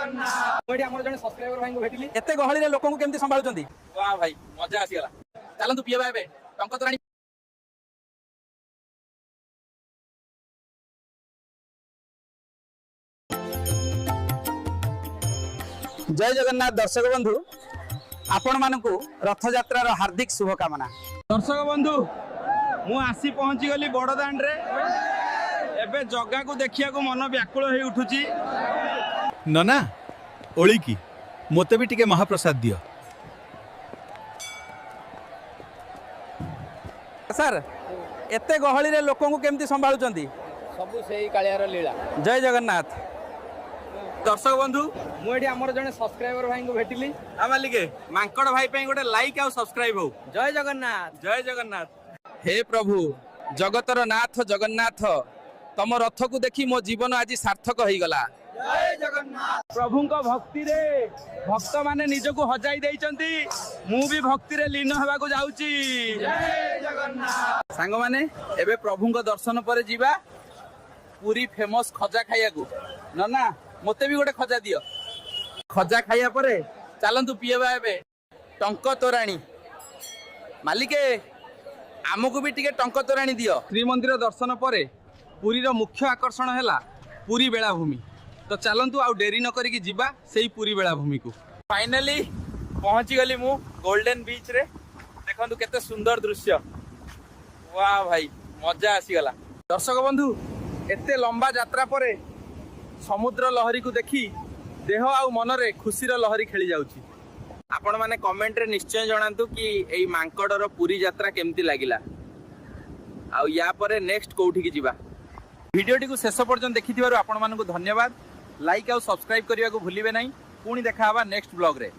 जने सब्सक्राइबर भाई को भेटिली एते गहली रे लोकन को केमती संभाळुचंदी वाह भाई मजा आसीगला चलंतु पिए बाबे टंक तोराणी जय जगन्नाथ दर्शक बंधु आपण मानकु रथ यात्रा रो हार्दिक शुभकामना। दर्शक बंधु मु आसी पहुंची गली बड़दांड रे एबे जगह को देखिया को मन व्याकुल होई उठुची। नना ओली की मोते भी टिके महाप्रसाद दियो। सर एते गहली रे लोकन को केमती संभाळुचंदी सबु सेही कालियार लीला। जय जगन्नाथ दर्शक बंधु मुझे आमर जने सब्सक्राइबर भाई को भेटिली आमालिके मांकड़ भाई पे गोटे लाइक आ सब्सक्राइब हो। जय जगन्नाथ जय जगन्नाथ। हे प्रभु जगतर नाथ जगन्नाथ तम रथ को देखी मो जीवन आज सार्थक हो गला। जय जगन्नाथ। प्रभु को भक्ति रे भक्त माने निज को हजाई देइचंती मु भी भक्ति रे लीन हवा को जाउची। जय जगन्नाथ। सांग माने एबे प्रभु को दर्शन पर जीवा पूरी फेमस खजा खाइया को नना मते भी गोटे खजा दियो। खजा खाइया परे चलंतु पिएबा एबे टंक तोराणी मालिके आमको भी टिके टंक तोराणी दियो। श्रीमंदिर दर्शन परे पुरी रो मुख्य आकर्षण हैला पुरी बेलाभूमि तो चलंतु आउ डेरी न करिकी जिबा सेही पुरी बेलाभूमि को। फाइनली पहुंची गली मु गोल्डन बीच रे देखंतु केते सुंदर दृश्य वाह भाई मजा आसी गला। दर्शक बंधु एते लंबा यात्रा परे समुद्र लहरी को देखी देह आउ मनरे खुशीर लहरी खेली जाउची। आपण माने कमेंट रे निश्चय जणांतु कि एई मांकड़र पूरी यात्रा केमती लागिला आउ या परे नेक्स्ट कोठी की जिबा। वीडियोटी को शेष पर्यंत देखिथिबारु आपण मानकु धन्यवाद। लाइक आउ सब्सक्राइब करिया को भूलिबे नाही। पुणी देखा हवा नेक्स्ट ब्लॉग रे।